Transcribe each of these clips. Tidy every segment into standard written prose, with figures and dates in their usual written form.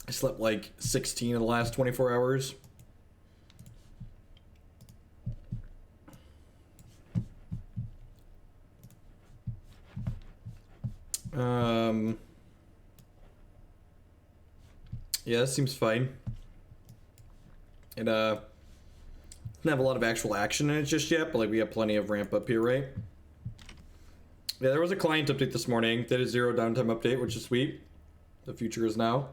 I slept like 16 in the last 24 hours. Yeah, that seems fine. It doesn't have a lot of actual action in it just yet, but like we have plenty of ramp up here, right? Yeah, there was a client update this morning. Did a 0 downtime update, which is sweet. The future is now.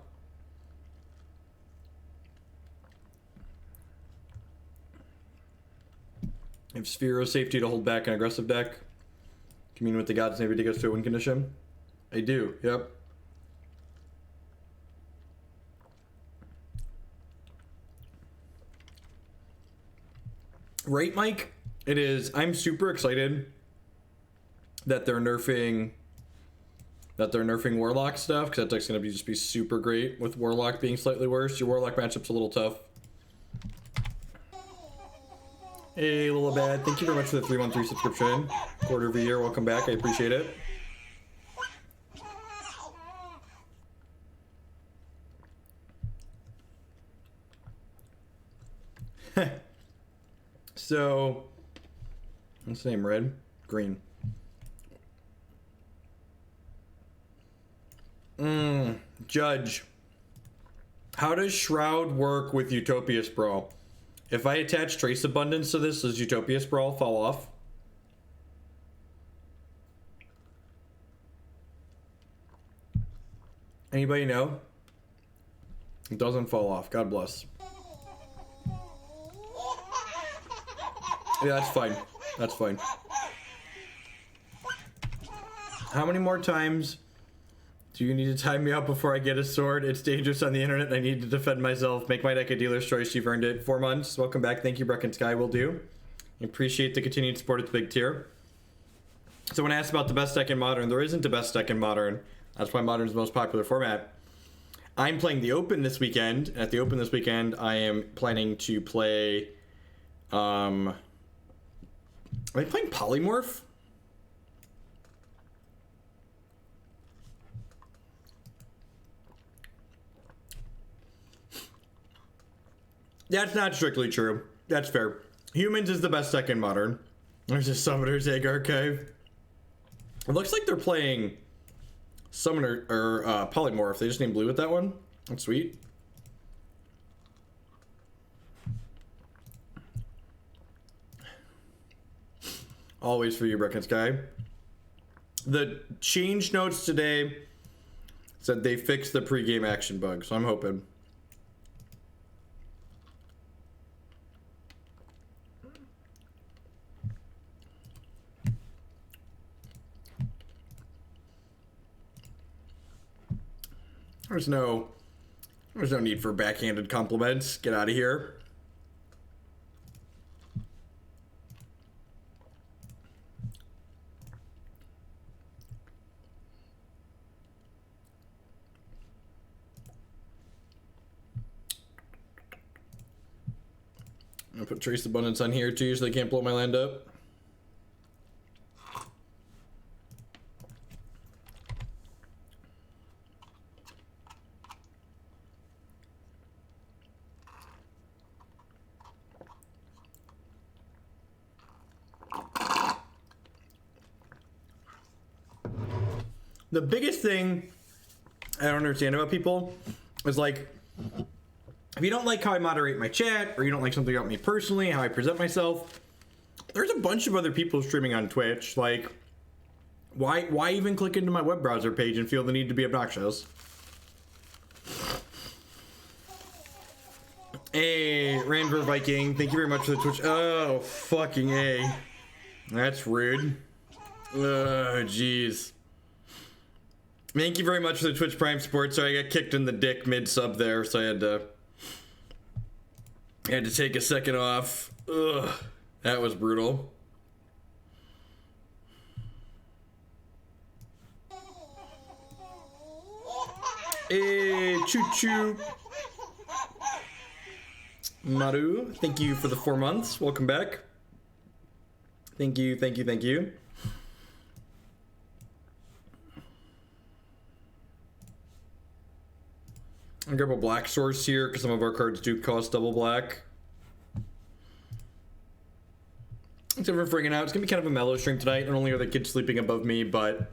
If Sphere of Safety to hold back an aggressive deck. Commune with the gods, maybe take us to a win condition. I do, yep. Right, Mike? It is. I'm super excited that they're nerfing Warlock stuff, because that deck's gonna just be super great with Warlock being slightly worse. Your Warlock matchup's a little tough. Hey, Lila Bad, thank you very much for the 313 subscription. Quarter of a year, welcome back, I appreciate it. So, what's the name? Red? Green. Judge. How does Shroud work with Utopia Sprawl? If I attach Trace Abundance to this, does Utopia Sprawl fall off? Anybody know? It doesn't fall off. God bless. Yeah, that's fine. That's fine. How many more times do you need to time me out before I get a sword? It's dangerous on the internet. I need to defend myself. Make my deck a dealer's choice. You've earned it. 4 months. Welcome back. Thank you, Brecken Sky. Will do. Appreciate the continued support at the big tier. So when asked about the best deck in Modern, there isn't a best deck in Modern. That's why Modern's the most popular format. I'm playing the Open this weekend. At the Open this weekend, I am planning to play... Am I playing Polymorph? That's not strictly true. That's fair. Humans is the best deck in Modern. There's a Summoner's Egg Archive. It looks like they're playing Summoner or Polymorph. They just named blue with that one. That's sweet. Always for you, Brecken Sky. The change notes today said they fixed the pregame action bug, so I'm hoping. There's no need for backhanded compliments. Get out of here. I'm gonna put Trace Abundance on here too so they can't blow my land up. The biggest thing I don't understand about people is like, if you don't like how I moderate my chat, or you don't like something about me personally, how I present myself, there's a bunch of other people streaming on Twitch. Like, why even click into my web browser page and feel the need to be obnoxious? Hey, Ranver Viking, thank you very much for the Twitch. Oh, fucking A. That's rude. Oh, jeez. Thank you very much for the Twitch Prime support. Sorry, I got kicked in the dick mid-sub there, so I had to take a second off. Ugh, that was brutal. Hey, choo-choo. Maru, thank you for the 4 months. Welcome back. Thank you, thank you, thank you. I'll grab a black source here because some of our cards do cost double black. Except for friggin' out, it's gonna be kind of a mellow stream tonight. Not only are the kids sleeping above me, but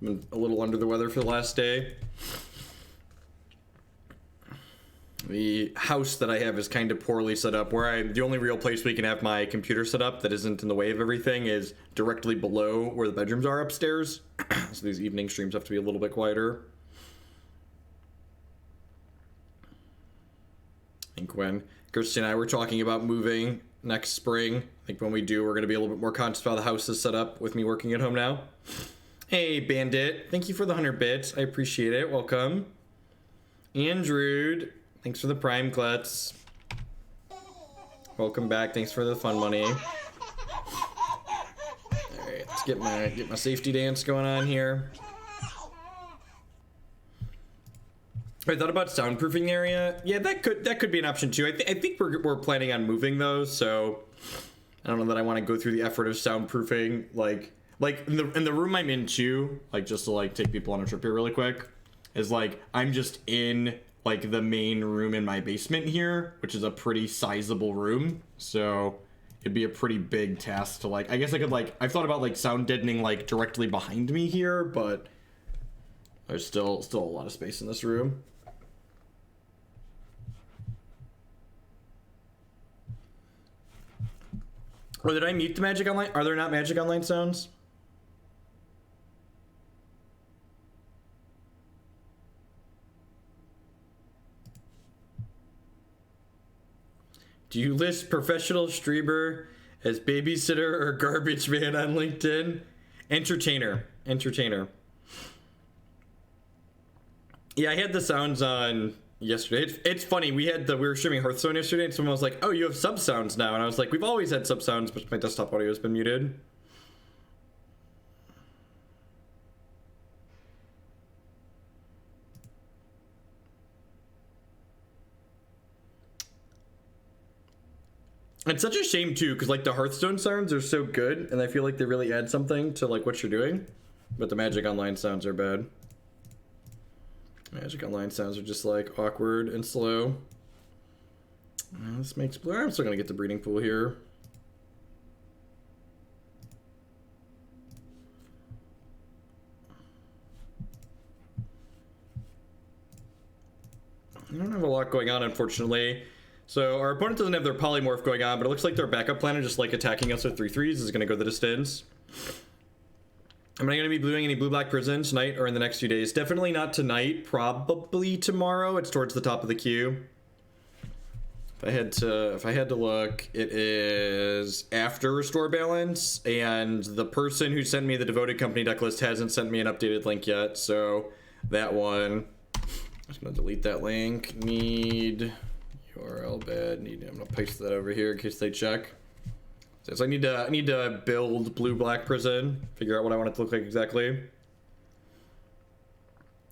I'm a little under the weather for the last day. The house that I have is kind of poorly set up. The only real place we can have my computer set up that isn't in the way of everything is directly below where the bedrooms are upstairs. So these evening streams have to be a little bit quieter. I think when Kirsty and I were talking about moving next spring, I think when we do, we're going to be a little bit more conscious of how the house is set up with me working at home now. Hey, Bandit. Thank you for the 100 bits. I appreciate it. Welcome. Andrew. Thanks for the Prime Klutz. Welcome back. Thanks for the fun money. Alright, let's get my safety dance going on here. I thought about soundproofing the area. Yeah, that could be an option too. I think we're planning on moving those, so I don't know that I want to go through the effort of soundproofing like in the room I'm in too, like just to like take people on a trip here really quick, is like I'm just in like the main room in my basement here, which is a pretty sizable room, so it'd be a pretty big task to like, I guess I could like, I've thought about like sound deadening like directly behind me here, but there's still a lot of space in this room. Or did I mute the Magic Online? Are there not Magic Online sounds? Do you list professional streamer as babysitter or garbage man on LinkedIn? Entertainer. Yeah, I had the sounds on yesterday. It's funny. We were streaming Hearthstone yesterday, and someone was like, "Oh, you have sub sounds now," and I was like, "We've always had sub sounds, but my desktop audio has been muted." It's such a shame too, because like the Hearthstone sounds are so good, and I feel like they really add something to like what you're doing, but the Magic Online sounds are bad. Magic Online sounds are just like awkward and slow. This makes blue. I'm still gonna get the breeding pool here. I don't have a lot going on, unfortunately. So our opponent doesn't have their polymorph going on, but it looks like their backup plan is just like attacking us with 3/3s is gonna go the distance. Am I going to be bluing any blue-black prison tonight or in the next few days? Definitely not tonight. Probably tomorrow. It's towards the top of the queue. If I had to look, it is after Restore Balance, and the person who sent me the Devoted Company deck list hasn't sent me an updated link yet. So that one, I'm just going to delete that link. Need URL bed. I'm going to paste that over here in case they check. So I need to build blue-black prison, figure out what I want it to look like exactly.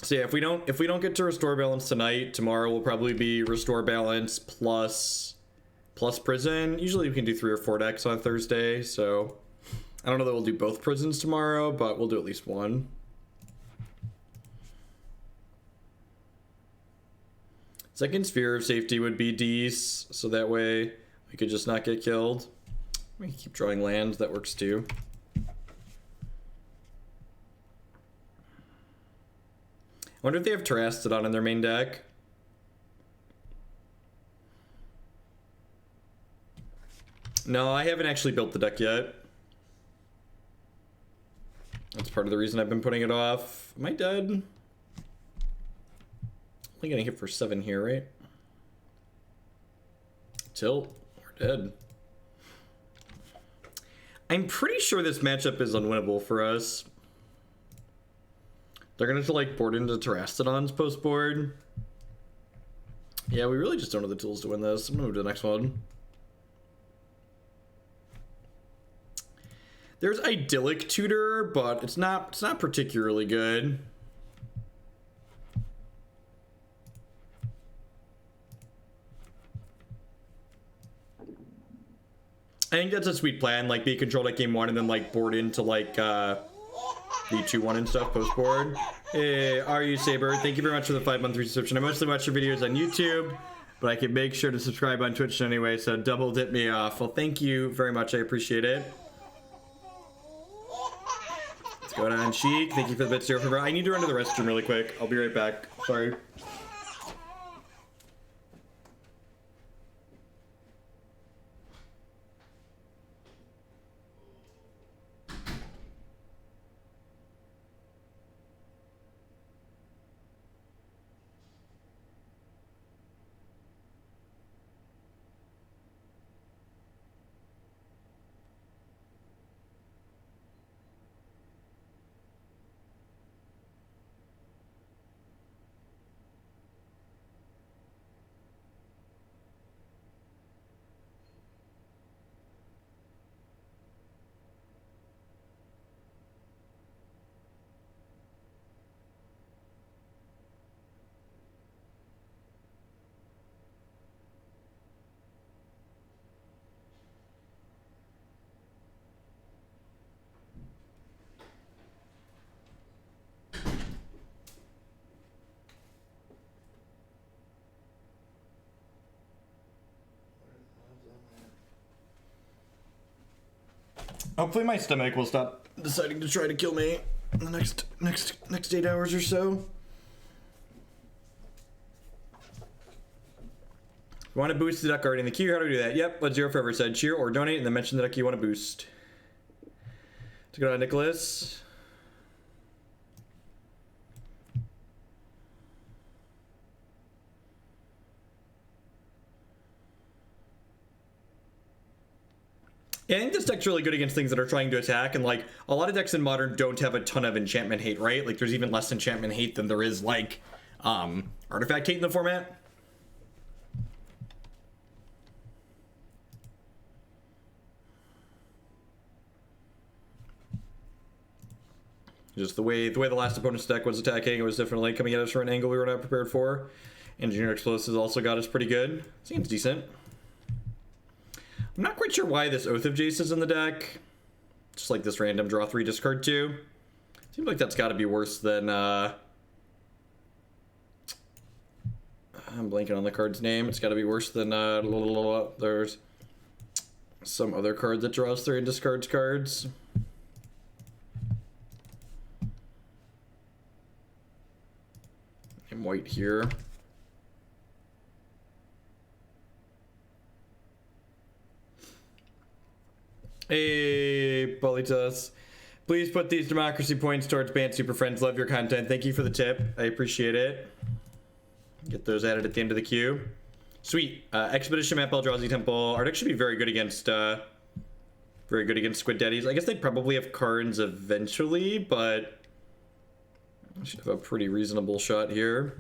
So yeah, if we don't get to Restore Balance tonight, tomorrow will probably be Restore Balance plus prison. Usually we can do 3 or 4 decks on Thursday, so I don't know that we'll do both prisons tomorrow, but we'll do at least one. Second sphere of safety would be Dees, so that way we could just not get killed. We can keep drawing lands, that works too. I wonder if they have Terastodon in their main deck. No, I haven't actually built the deck yet. That's part of the reason I've been putting it off. Am I dead? Only getting hit for 7 here, right? Tilt. We're dead. I'm pretty sure this matchup is unwinnable for us. They're gonna have to like board into Terastodons post board. Yeah, we really just don't have the tools to win this. I'm gonna move to the next one. There's Idyllic Tutor, but it's not particularly good. I think that's a sweet plan, like be controlled at game 1 and then like board into like the 2-1 and stuff post board. Hey, are you Saber? Thank you very much for the 5-month subscription. I mostly watch your videos on YouTube, but I can make sure to subscribe on Twitch anyway, so double dip me off. Well, thank you very much. I appreciate it. What's going on, Sheik? Thank you for the bits, 0 for. I need to run to the restroom really quick. I'll be right back. Sorry. Hopefully my stomach will stop deciding to try to kill me in the next 8 hours or so. If you want to boost the deck already in the queue, how do we do that? Yep, what Zero Forever said. Cheer or donate and then mention the deck you want to boost. To go to Nicholas. Yeah, I think this deck's really good against things that are trying to attack, and like a lot of decks in Modern don't have a ton of enchantment hate, right? Like there's even less enchantment hate than there is like artifact hate in the format. Just the way the last opponent's deck was attacking, it was definitely coming at us from an angle we were not prepared for. Engineer Explosives also got us pretty good. Seems decent. I'm not quite sure why this Oath of Jace is in the deck. Just like this random draw 3, discard 2. Seems like that's got to be worse than I'm blanking on the card's name. It's got to be worse than there's some other card that draws 3 and discards cards. And white here. Hey, Politas. Please put these democracy points towards Band Super Friends. Love your content. Thank you for the tip. I appreciate it. Get those added at the end of the queue. Sweet. Expedition Map, Eldrazi Temple. Our deck should be very good against Squid Daddies. I guess they probably have cards eventually, but I should have a pretty reasonable shot here.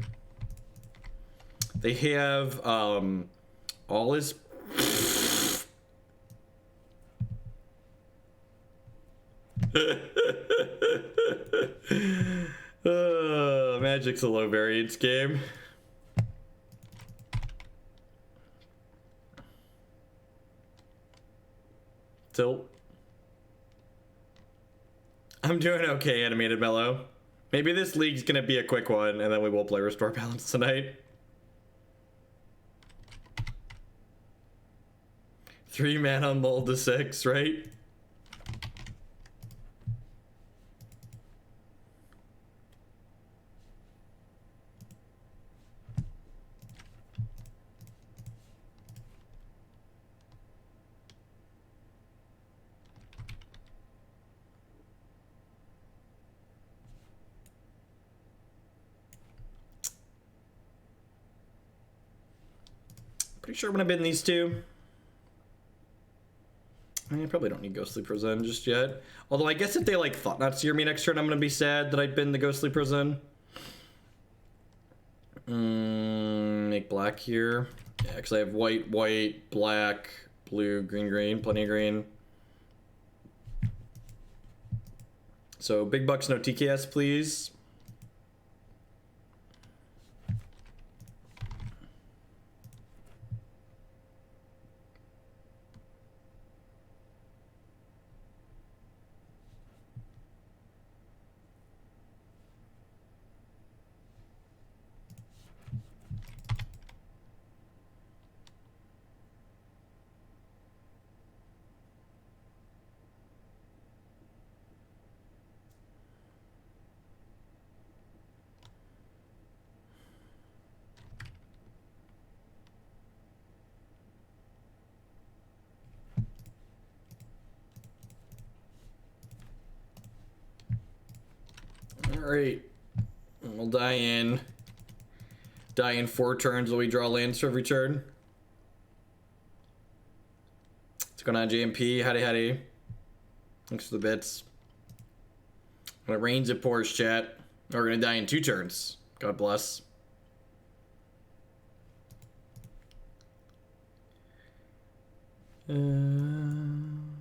They have all is Magic's a low variance game. Tilt. I'm doing okay, Animated Mellow. Maybe this league's gonna be a quick one, and then we will play Restore Balance tonight. 3 mana mold to 6, right? Pretty sure I'm gonna bin these two. I probably don't need Ghostly Prison just yet. Although I guess if they like Thought Not Seer me next turn, I'm gonna be sad that I bin the Ghostly Prison. Make black here. Yeah, because I have white, white, black, blue, green, green, plenty of green. So big bucks, no TKS, please. Alright. We'll die in 4 turns while we draw lands for every turn. What's going on, JMP? Howdy. Thanks for the bits. When it rains, it pours, chat. We're gonna die in 2 turns. God bless. Sometimes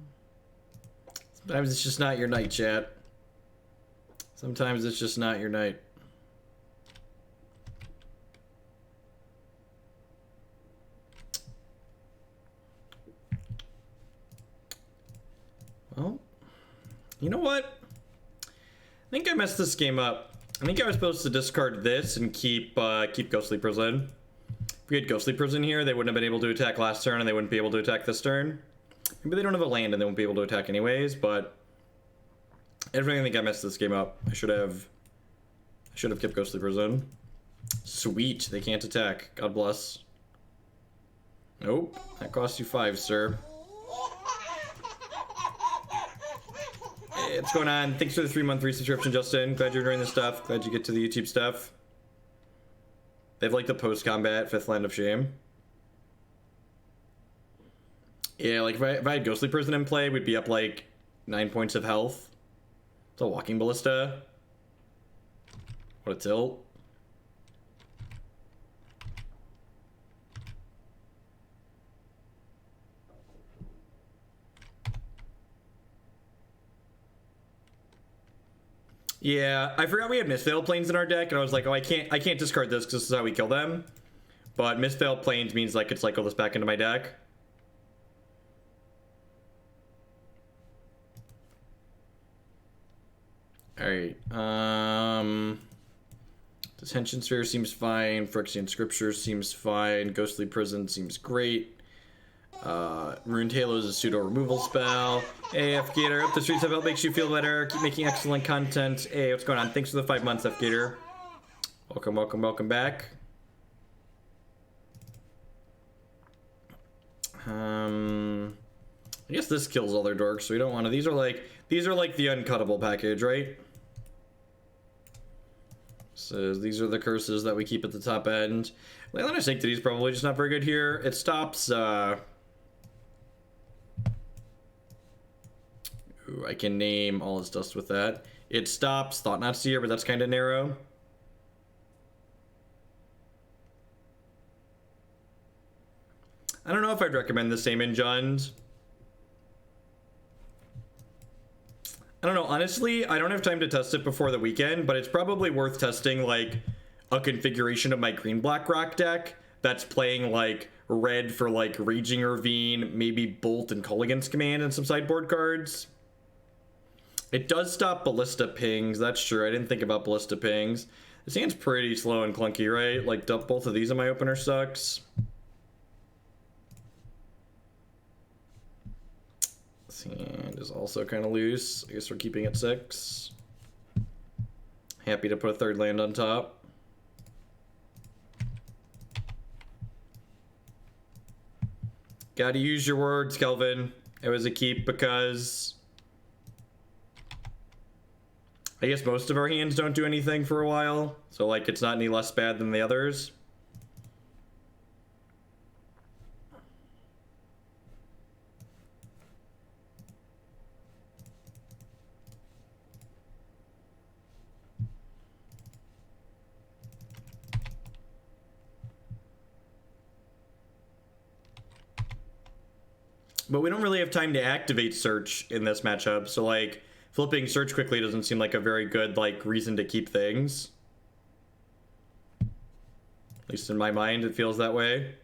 it's just not your night, chat. Sometimes it's just not your night. Well, you know what? I think I messed this game up. I think I was supposed to discard this and keep Ghostly Prison. If we had Ghostly Prison here, they wouldn't have been able to attack last turn, and they wouldn't be able to attack this turn. Maybe they don't have a land and they won't be able to attack anyways, but I definitely think I messed this game up. I should have kept Ghostly Prison. Sweet, they can't attack. God bless. Nope, that costs you 5, sir. Hey, what's going on? Thanks for the 3-month resubscription, Justin. Glad you're enjoying this stuff. Glad you get to the YouTube stuff. They have like the post-combat 5th Land of Shame. Yeah, like if I had Ghostly Prison in play, we'd be up like 9 points of health. It's a Walking Ballista. What a tilt. Yeah, I forgot we had Mistveil Plains in our deck, and I was like, oh, I can't discard this because this is how we kill them. But Mistveil Plains means I could cycle this back into my deck. Alright, Detention Sphere seems fine, Phyrexian Scriptures seems fine, Ghostly Prison seems great. Ruined Halo is a pseudo removal spell. Hey, F Gator, hope the streets of help makes you feel better. Keep making excellent content. Hey, what's going on? Thanks for the 5 months, F Gator. Welcome back. I guess this kills all their dorks, so we don't want to. These are like the uncuttable package, right? So these are the curses that we keep at the top end. Leyline of Sanctity is probably just not very good here. It stops. Ooh, I can name all its dust with that. It stops Thought-Knot Seer, but that's kind of narrow. I don't know if I'd recommend the same in Jund. I don't know, honestly, I don't have time to test it before the weekend, but it's probably worth testing, like, a configuration of my green-black rock deck that's playing, like, red for, like, Raging Ravine, maybe Bolt and Culligan's Command and some sideboard cards. It does stop Ballista Pings, that's true, I didn't think about Ballista Pings. This hand's pretty slow and clunky, right? Like, dump both of these in my opener sucks. This hand is also kind of loose. I guess we're keeping it 6. Happy to put a 3rd land on top. Gotta use your words, Kelvin. It was a keep because I guess most of our hands don't do anything for a while. So, like, it's not any less bad than the others. But we don't really have time to activate search in this matchup, so like flipping search quickly doesn't seem like a very good like reason to keep things. At least in my mind, it feels that way.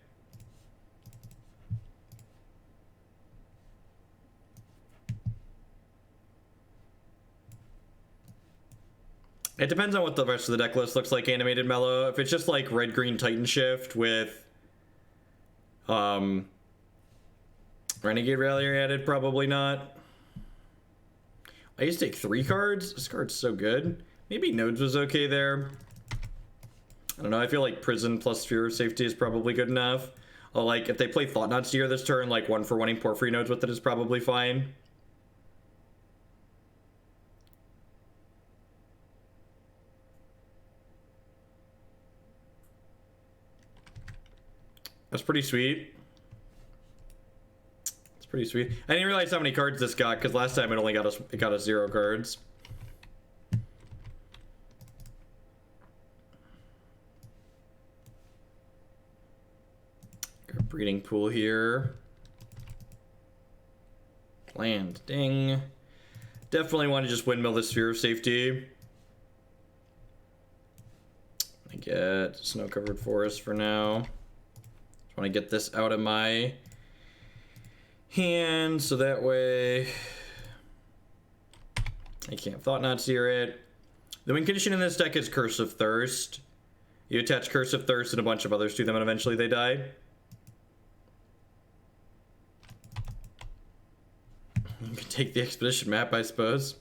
It depends on what the rest of the deck list looks like animated mellow. If it's just like red-green Titan Shift with Renegade Rallier added, probably not. I used to take 3 cards. This card's so good. Maybe Nodes was okay there. I don't know, I feel like Prison plus Sphere of Safety is probably good enough. Oh, like, if they play Thought-Knot Seer this turn, like 1-for-1ing Porphyry Nodes with it is probably fine. That's pretty sweet. It's pretty sweet. I didn't realize how many cards this got, because last time it got us 0 cards. Got a breeding pool here. Land, ding. Definitely want to just windmill the Sphere of Safety. I get snow-covered forest for now. Just want to get this out of my hand, so that way I can't Thought Not Seer it. The win condition in this deck is Curse of Thirst. You attach Curse of Thirst and a bunch of others to them, and eventually they die. You can take the expedition map, I suppose.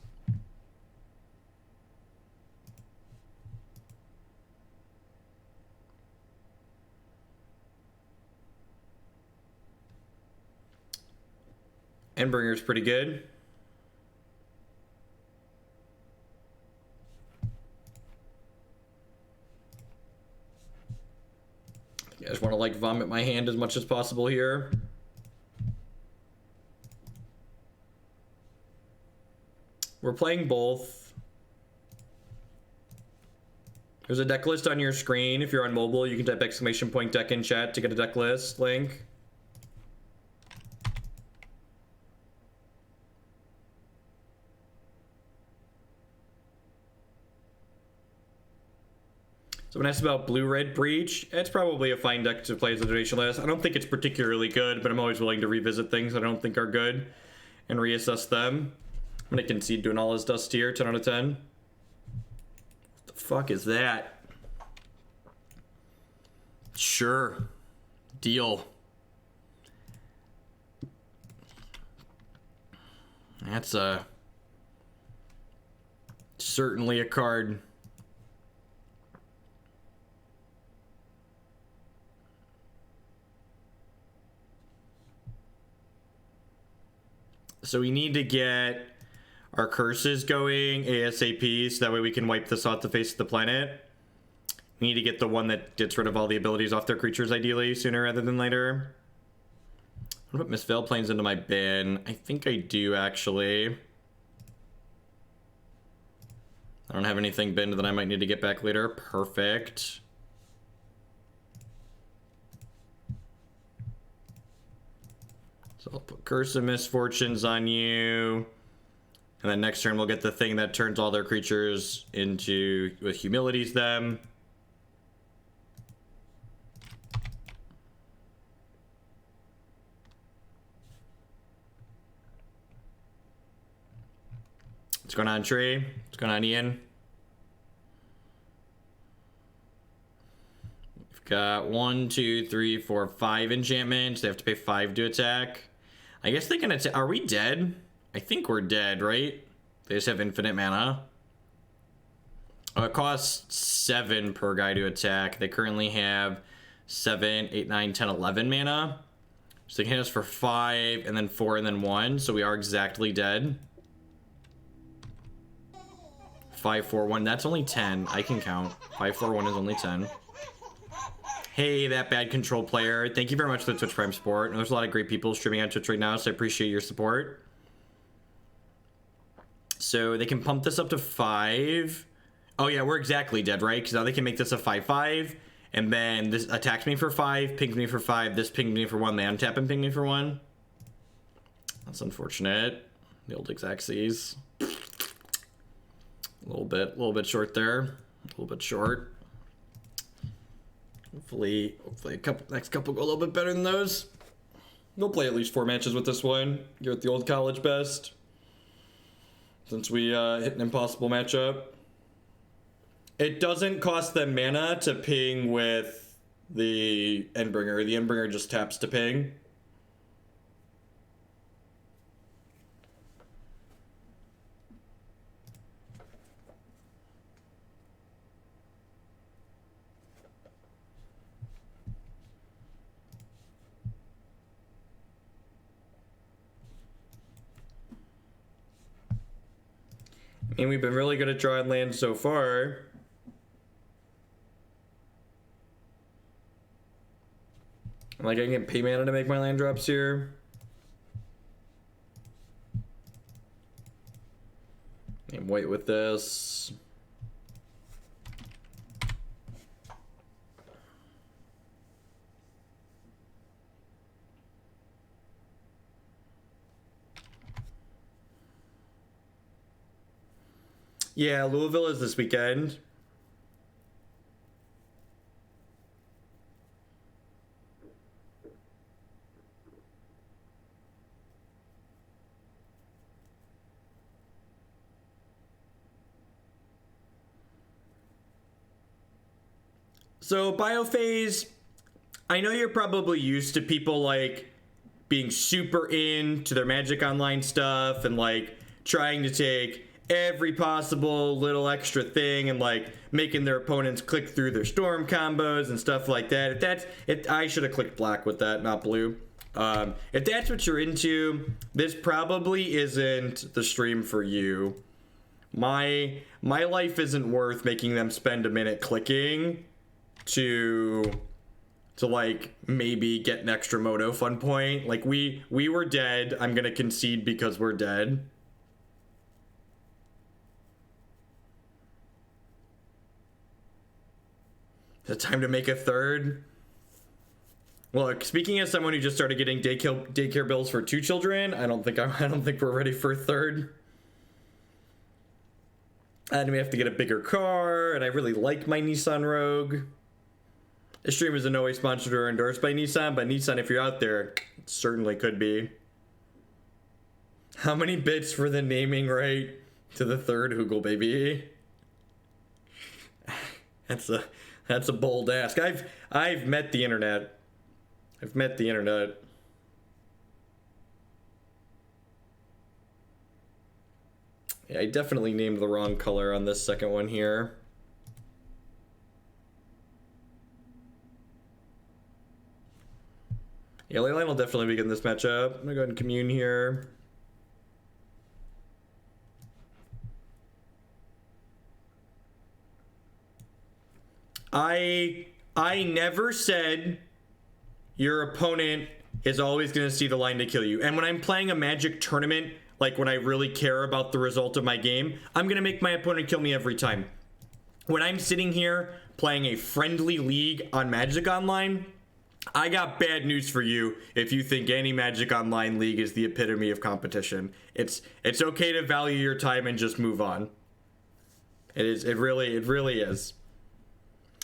Endbringer's pretty good. I just want to like vomit my hand as much as possible here. We're playing both. There's a deck list on your screen. If you're on mobile, you can type !deck in chat to get a deck list link. Someone asked about Blue-Red Breach. It's probably a fine deck to play as a donation list. I don't think it's particularly good, but I'm always willing to revisit things I don't think are good and reassess them. I'm gonna concede doing all his dust here, 10 out of 10. What the fuck is that? Sure. Deal. That's certainly a card. So we need to get our curses going ASAP, so that way we can wipe this off the face of the planet. We need to get the one that gets rid of all the abilities off their creatures, ideally, sooner rather than later. I'm gonna put Mistveil Plains into my bin. I think I do, actually. I don't have anything binned that I might need to get back later. Perfect. So I'll put Curse of Misfortunes on you. And then next turn we'll get the thing that turns all their creatures into, with humilities them. What's going on, Tree? What's going on, Ian? We've got 1, 2, 3, 4, 5 enchantments. They have to pay 5 to attack. I guess they can attack. Are we dead? I think we're dead, right? They just have infinite mana. Oh, it costs 7 per guy to attack. They currently have 7, 8, 9, 10, 11 mana. So they can hit us for 5, and then 4, and then 1. So we are exactly dead. 5, 4, 1. That's only 10. I can count. 5, 4, 1 is only 10. Hey, that bad control player. Thank you very much for the Twitch Prime support. And there's a lot of great people streaming on Twitch right now, so I appreciate your support. So they can pump this up to 5. Oh yeah, we're exactly dead, right? Because now they can make this a 5/5, and then this attacks me for 5, pings me for 5, this pinged me for 1, they untap and ping me for 1. That's unfortunate. The old Exaxes. A little bit short there. A little bit short. Hopefully next couple go a little bit better than those. We'll play at least 4 matches with this one. Give it the old college best. Since we hit an impossible matchup. It doesn't cost them mana to ping with the Endbringer. The Endbringer just taps to ping. I mean, we've been really good at drawing lands so far. Like, I can pay mana to make my land drops here. And white with this. Yeah, Louisville is this weekend. So Biophase, I know you're probably used to people like being super into their Magic Online stuff and like trying to take every possible little extra thing and like making their opponents click through their storm combos and stuff like that. I should have clicked black with that, not blue. If that's what you're into, this probably isn't the stream for you. My life isn't worth making them spend a minute clicking to like maybe get an extra moto fun point. Like we were dead. I'm gonna concede because we're dead. Is it time to make a third? Look, speaking as someone who just started getting daycare bills for 2 children, I don't think we're ready for a third. And we have to get a bigger car, and I really like my Nissan Rogue. This stream is in no way sponsored or endorsed by Nissan, but Nissan, if you're out there, it certainly could be. How many bits for the naming right to the third Hoogle baby? That's a bold ask. I've met the internet. I've met the internet. Yeah, I definitely named the wrong color on this second one here. Yeah, Leyline will definitely begin this matchup. I'm gonna go ahead and commune here. I never said your opponent is always gonna see the line to kill you. And when I'm playing a Magic tournament, like when I really care about the result of my game, I'm gonna make my opponent kill me every time. When I'm sitting here playing a friendly league on Magic Online, I got bad news for you if you think any Magic Online league is the epitome of competition. It's okay to value your time and just move on. It really is.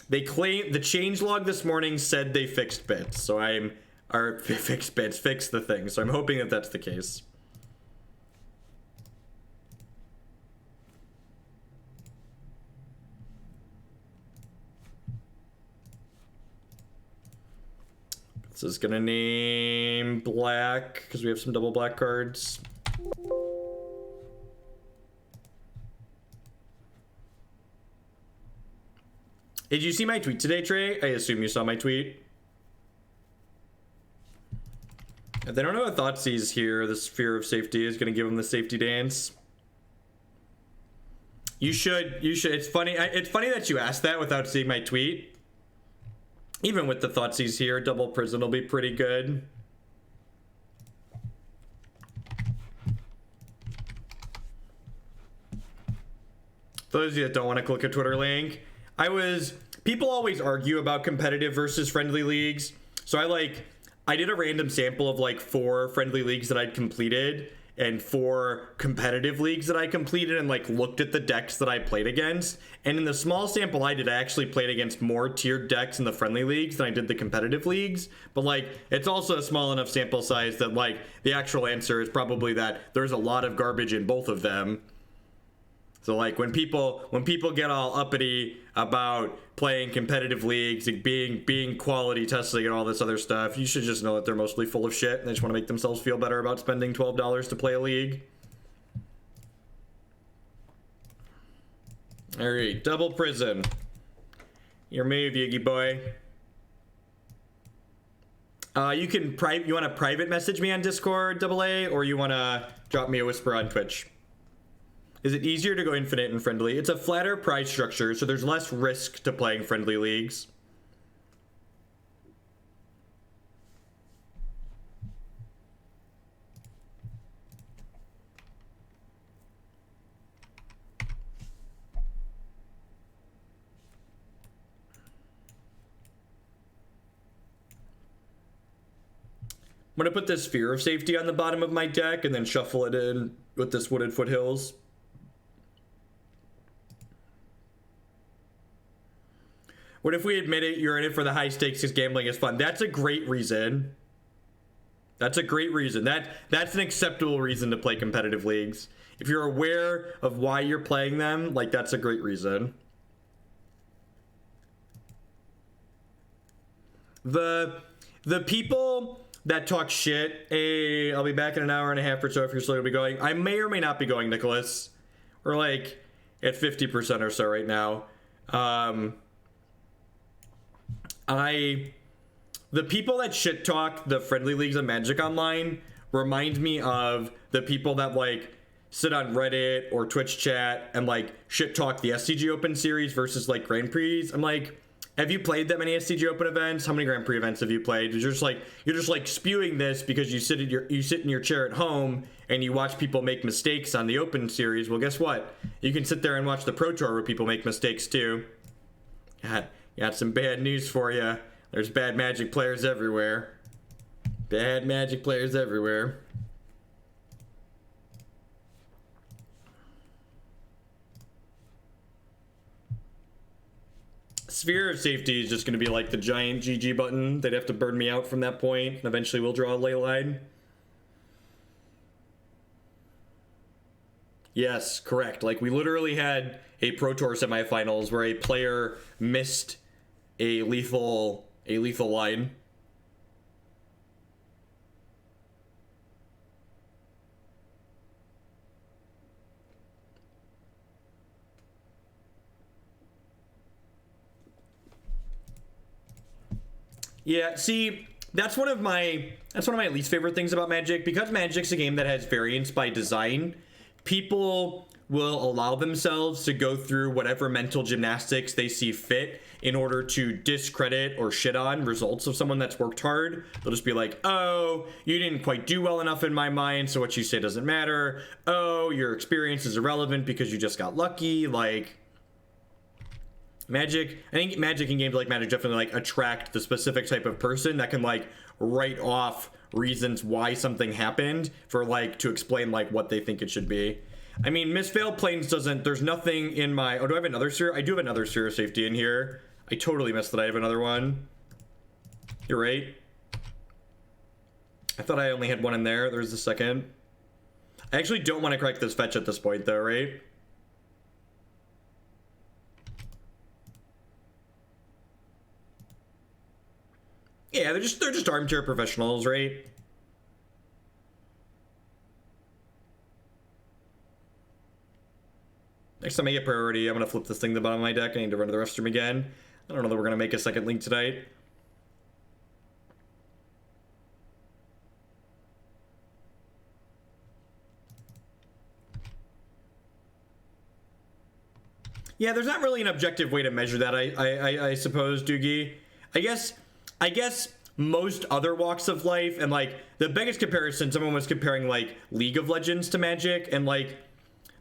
They claim the changelog this morning said they fixed bits, so fixed the thing. So I'm hoping that that's the case. This is gonna name black because we have some double black cards. Did you see my tweet today, Trey? I assume you saw my tweet. If they don't know what Thoughtseize here, the Sphere of Safety is gonna give them the safety dance. You should. It's funny that you asked that without seeing my tweet. Even with the Thoughtseize here, double prison will be pretty good. For those of you that don't want to click a Twitter link, people always argue about competitive versus friendly leagues. So I did a random sample of like 4 friendly leagues that I'd completed and 4 competitive leagues that I completed and like looked at the decks that I played against. And in the small sample I did, I actually played against more tiered decks in the friendly leagues than I did the competitive leagues. But like, it's also a small enough sample size that like the actual answer is probably that there's a lot of garbage in both of them. So like when people get all uppity about playing competitive leagues and being quality testing and all this other stuff, you should just know that they're mostly full of shit and they just want to make themselves feel better about spending $12 to play a league. All right, double prison. Your move, Yiggy boy. You want to private message me on Discord, AA, or you want to drop me a whisper on Twitch? Is it easier to go infinite and friendly? It's a flatter prize structure, so there's less risk to playing friendly leagues. I'm gonna put this Sphere of Safety on the bottom of my deck and then shuffle it in with this Wooded Foothills. What if we admit it, you're in it for the high stakes because gambling is fun? That's a great reason. That's a great reason. That's an acceptable reason to play competitive leagues. If you're aware of why you're playing them, like, that's a great reason. The people that talk shit, hey, I'll be back in an hour and a half or so if you're slowly going. I may or may not be going, Nicholas. We're like at 50% or so right now. The people that shit talk the friendly leagues of Magic Online remind me of the people that like sit on Reddit or Twitch chat and like shit talk the SCG Open series versus like Grand Prix. I'm like, have you played that many SCG Open events? How many Grand Prix events have you played? You're just like spewing this because you sit in your chair at home and you watch people make mistakes on the Open series. Well, guess what? You can sit there and watch the Pro Tour where people make mistakes too. Got some bad news for you. There's bad Magic players everywhere. Bad Magic players everywhere. Sphere of Safety is just going to be like the giant GG button. They'd have to burn me out from that point, and eventually we'll draw a Leyline. Yes, correct. Like, we literally had a Pro Tour semifinals where a player missed a lethal line. Yeah, see, that's one of my least favorite things about Magic. Because Magic's a game that has variance by design, people will allow themselves to go through whatever mental gymnastics they see fit in order to discredit or shit on results of someone that's worked hard. They'll just be like, oh, you didn't quite do well enough in my mind, so what you say doesn't matter. Oh, your experience is irrelevant because you just got lucky. Like, Magic, I think Magic and games like Magic definitely like attract the specific type of person that can like write off reasons why something happened for like to explain like what they think it should be. I mean, Mistveil Plains doesn't, there's nothing in my, oh, do I have another Sphere? I do have another Sphere of Safety in here. I totally missed that I have another one. You're right. I thought I only had one in there. There's the second. I actually don't want to correct this fetch at this point though, right? Yeah, they're just armchair professionals, right? Next time I get priority, I'm gonna flip this thing to the bottom of my deck. I need to run to the restroom again. I don't know that we're gonna make a second link tonight. Yeah, there's not really an objective way to measure that, I suppose, Doogie. I guess most other walks of life, and like the biggest comparison, someone was comparing like League of Legends to Magic, and like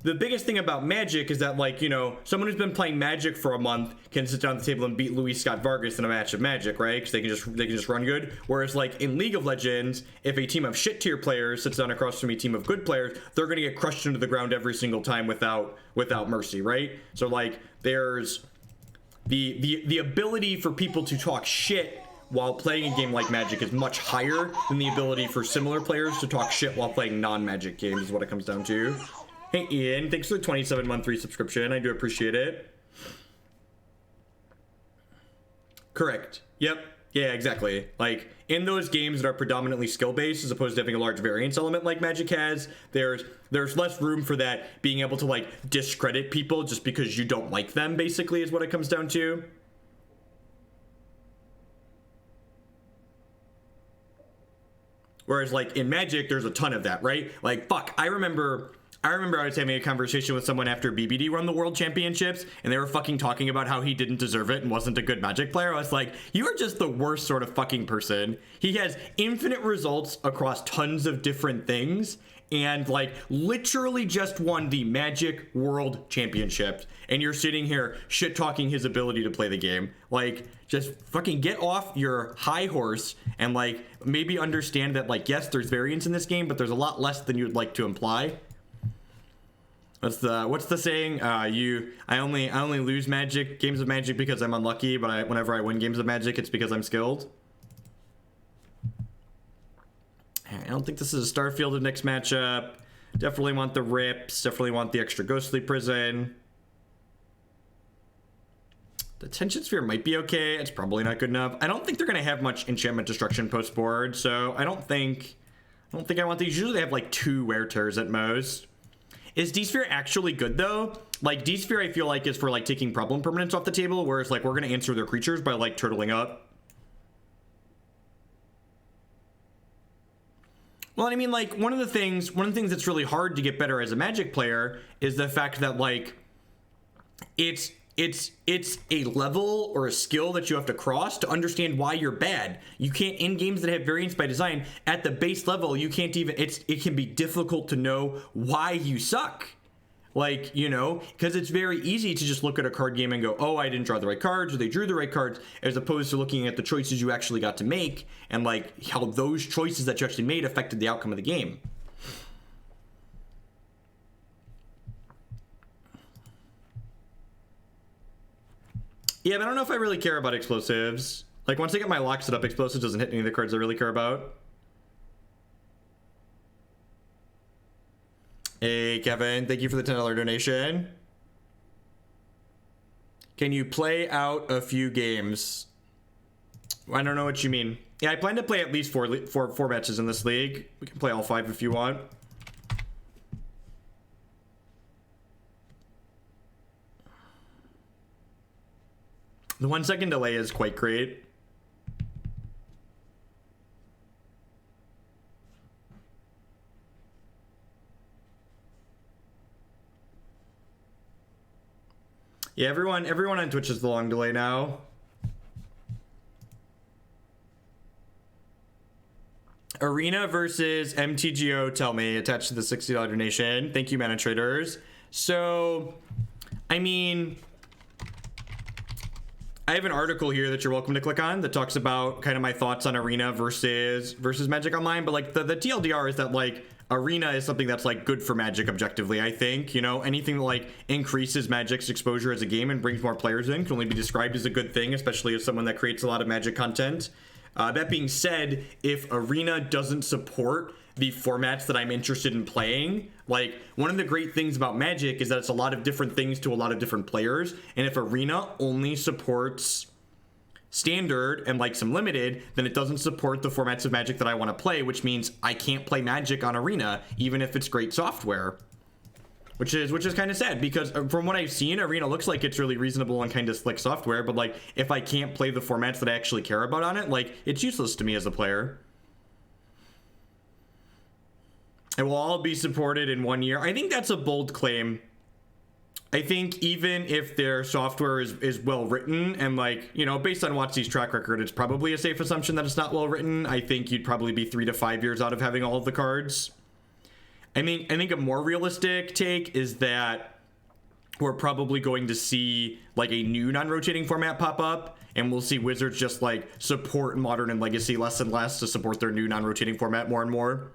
the biggest thing about Magic is that, like, you know, someone who's been playing Magic for a month can sit down at the table and beat Luis Scott Vargas in a match of Magic, right? Because they can just run good. Whereas, like, in League of Legends, if a team of shit tier players sits down across from a team of good players, they're gonna get crushed into the ground every single time without mercy, right? So, like, there's the ability for people to talk shit while playing a game like Magic is much higher than the ability for similar players to talk shit while playing non-Magic games, is what it comes down to. Hey Ian, thanks for the 27-month resubscription. I do appreciate it. Correct. Yep. Yeah, exactly. Like, in those games that are predominantly skill-based, as opposed to having a large variance element like Magic has, there's less room for that being able to, like, discredit people just because you don't like them, basically, is what it comes down to. Whereas, like, in Magic, there's a ton of that, right? Like, fuck, I remember I was having a conversation with someone after BBD won the World Championships, and they were fucking talking about how he didn't deserve it and wasn't a good Magic player. I was like, you are just the worst sort of fucking person. He has infinite results across tons of different things, and like literally just won the Magic World Championship, and you're sitting here shit talking his ability to play the game. Like, just fucking get off your high horse and like maybe understand that, like, yes, there's variance in this game, but there's a lot less than you'd like to imply. What's the saying? I only lose games of Magic because I'm unlucky, but whenever I win games of Magic, it's because I'm skilled. I don't think this is a Starfield of Nyx matchup. Definitely want the Rips. Definitely want the extra Ghostly Prison. The Detention Sphere might be okay. It's probably not good enough. I don't think they're going to have much enchantment destruction post board, so I don't think I want these. Usually they have like 2 Wear Tears at most. Is D-Sphere actually good though? Like, D-Sphere I feel like is for like taking problem permanents off the table, whereas like we're going to answer their creatures by like turtling up. Well, I mean, like, one of the things that's really hard to get better as a Magic player is the fact that, like, it's a level or a skill that you have to cross to understand why you're bad. You can't, in games that have variance by design, at the base level, you can't even, it can be difficult to know why you suck. Like, you know, because it's very easy to just look at a card game and go, oh, I didn't draw the right cards, or they drew the right cards, as opposed to looking at the choices you actually got to make and like how those choices that you actually made affected the outcome of the game. Yeah, but I don't know if I really care about explosives. Like, once I get my lock set up, explosives doesn't hit any of the cards I really care about. Hey, Kevin, thank you for the $10 donation. Can you play out a few games? I don't know what you mean. Yeah, I plan to play at least four matches in this league. We can play all 5 if you want. The 1 second delay is quite great. Yeah, everyone on Twitch is the long delay now. Arena versus MTGO, tell me, attached to the $60 donation. Thank you, Mana Traders. So, I mean, I have an article here that you're welcome to click on that talks about kind of my thoughts on Arena versus Magic Online, but like the TLDR is that like Arena is something that's like good for Magic objectively. I think, you know, anything that like increases Magic's exposure as a game and brings more players in can only be described as a good thing, especially as someone that creates a lot of Magic content. That being said, if Arena doesn't support the formats that I'm interested in playing, like, one of the great things about Magic is that it's a lot of different things to a lot of different players, and if Arena only supports Standard and like some Limited, then it doesn't support the formats of Magic that I want to play, which means I can't play Magic on Arena even if it's great software, which is kind of sad, because from what I've seen, Arena looks like it's really reasonable and kind of slick software, but like if I can't play the formats that I actually care about on it, like, it's useless to me as a player. It will all be supported in 1 year. I think that's a bold claim. I think even if their software is well written and, like, you know, based on WotC's track record, it's probably a safe assumption that it's not well written. I think you'd probably be 3 to 5 years out of having all of the cards. I think a more realistic take is that we're probably going to see like a new non-rotating format pop up, and we'll see Wizards just like support Modern and Legacy less and less to support their new non-rotating format more and more.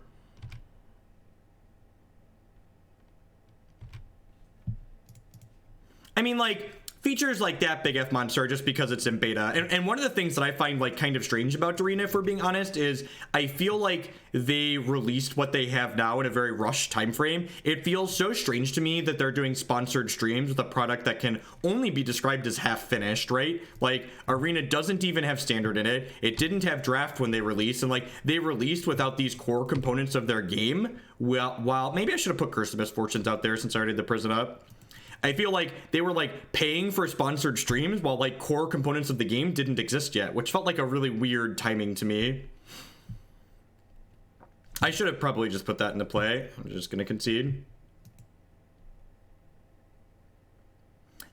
I mean, like, features like that Big F Monster just because it's in beta. And one of the things that I find, like, kind of strange about Arena, if we're being honest, is I feel like they released what they have now in a very rushed time frame. It feels so strange to me that they're doing sponsored streams with a product that can only be described as half finished, right? Like, Arena doesn't even have Standard in it. It didn't have Draft when they released, and like, they released without these core components of their game. Well, maybe I should have put Curse of Misfortunes out there since I already did the prison up. I feel like they were like paying for sponsored streams while like core components of the game didn't exist yet, which felt like a really weird timing to me. I should have probably just put that into play. I'm just gonna concede.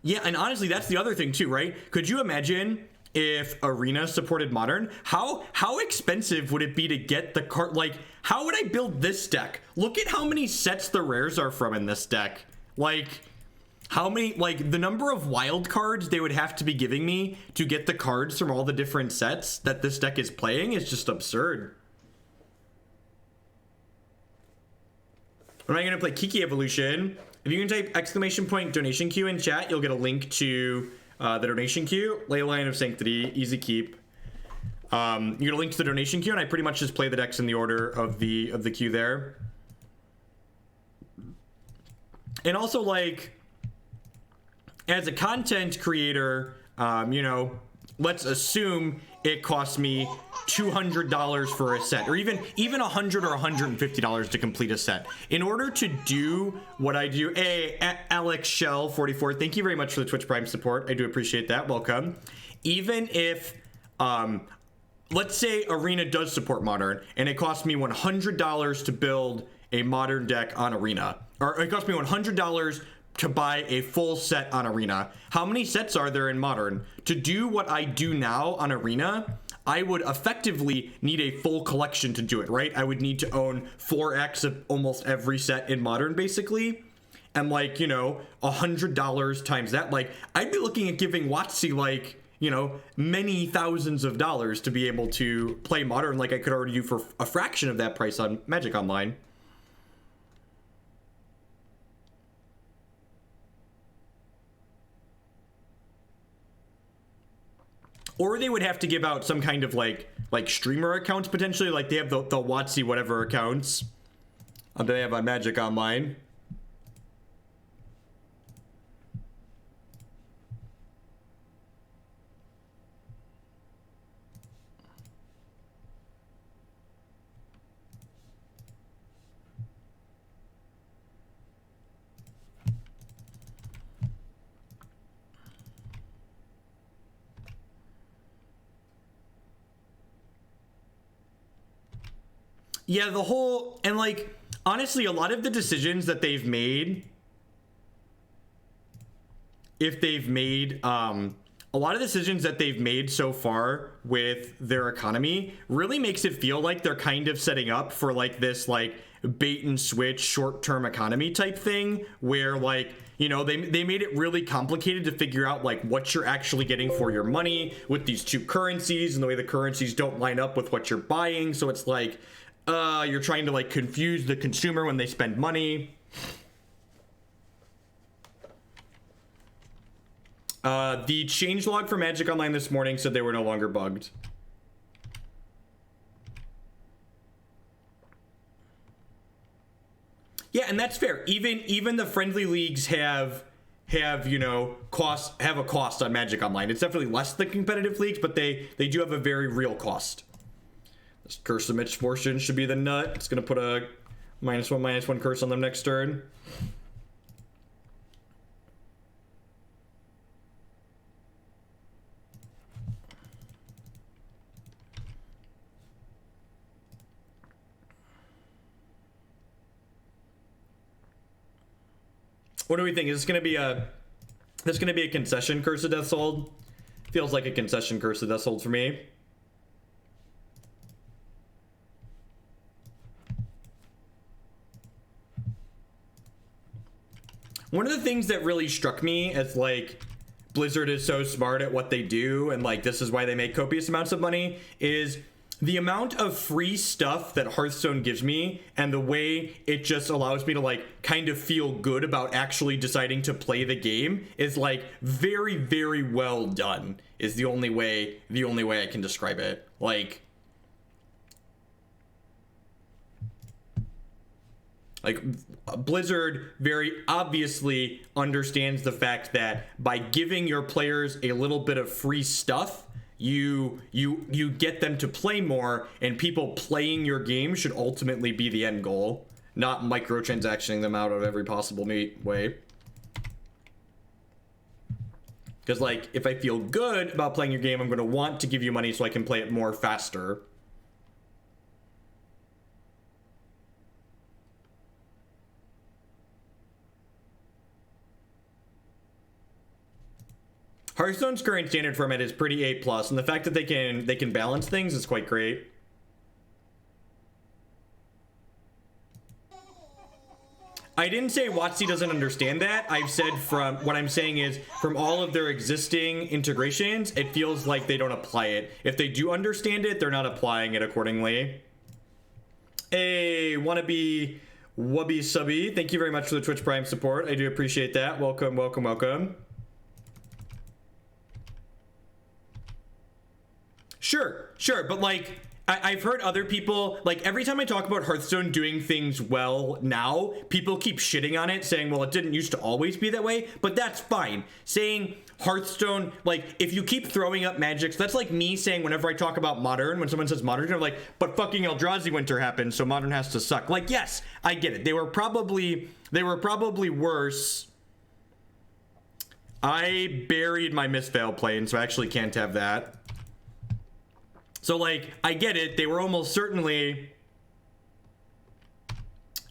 Yeah, and honestly, that's the other thing too, right? Could you imagine if Arena supported Modern. How expensive would it be to get the card? Like, how would I build this deck? Look at how many sets the rares are from in this deck. Like, how many, like, the number of wild cards they would have to be giving me to get the cards from all the different sets that this deck is playing is just absurd. When am I going to play Kiki Evolution? If you can type ! donation queue in chat, you'll get a link to the donation queue. Leyline of Sanctity, easy keep. You get a link to the donation queue, and I pretty much just play the decks in the order of the queue there. And also, like, as a content creator, you know, let's assume it costs me $200 for a set, or even $100 or $150 to complete a set. In order to do what I do, Alex Shell 44, thank you very much for the Twitch Prime support. I do appreciate that. Welcome. Even if, let's say Arena does support Modern, and it costs me $100 to build a Modern deck on Arena, or it costs me $100 to buy a full set on Arena. How many sets are there in Modern? To do what I do now on Arena, I would effectively need a full collection to do it, right? I would need to own 4x of almost every set in Modern, basically. And, like, you know, $100 times that, like, I'd be looking at giving WotC, like, you know, many thousands of dollars to be able to play Modern, like I could already do for a fraction of that price on Magic Online. Or they would have to give out some kind of like streamer accounts potentially, like they have the WotC whatever accounts that they have on Magic Online. Yeah, the whole, and like, honestly, a lot of the decisions that they've made, a lot of decisions that they've made so far with their economy really makes it feel like they're kind of setting up for like this like bait and switch short-term economy type thing where, like, you know, they made it really complicated to figure out like what you're actually getting for your money with these two currencies and the way the currencies don't line up with what you're buying. So it's like, you're trying to like confuse the consumer when they spend money. The changelog for Magic Online this morning said they were no longer bugged. Yeah, and that's fair. Even the friendly leagues have you know have a cost on Magic Online. It's definitely less than competitive leagues, but they do have a very real cost. This Curse of Misfortunes should be the nut. It's gonna put a -1/-1 curse on them next turn. What do we think? Is this gonna be a concession Curse of Deathhold? Feels like a concession Curse of Deathhold for me. One of the things that really struck me as like Blizzard is so smart at what they do, and like this is why they make copious amounts of money, is the amount of free stuff that Hearthstone gives me and the way it just allows me to like kind of feel good about actually deciding to play the game is like very, very well done is the only way I can describe it. Like Blizzard very obviously understands the fact that by giving your players a little bit of free stuff, you get them to play more, and people playing your game should ultimately be the end goal, not microtransactioning them out of every possible way. Because like if I feel good about playing your game, I'm going to want to give you money so I can play it more faster. Hearthstone's current standard format is pretty A+, and the fact that they can balance things is quite great. I didn't say WotC doesn't understand that. I've said from what I'm saying is from all of their existing integrations, it feels like they don't apply it. If they do understand it, they're not applying it accordingly. Hey, wannabe Wubby Subby, thank you very much for the Twitch Prime support. I do appreciate that. Welcome, welcome, welcome. Sure, but like I've heard other people, like every time I talk about Hearthstone doing things well now, people keep shitting on it, saying, well, it didn't used to always be that way, but that's fine. Saying Hearthstone, like if you keep throwing up magics, that's like me saying whenever I talk about Modern, when someone says Modern, they're like, but fucking Eldrazi Winter happened, so Modern has to suck. Like, yes, I get it. They were probably worse. I buried my Mistveil Plains, so I actually can't have that. So, like, I get it. They were almost certainly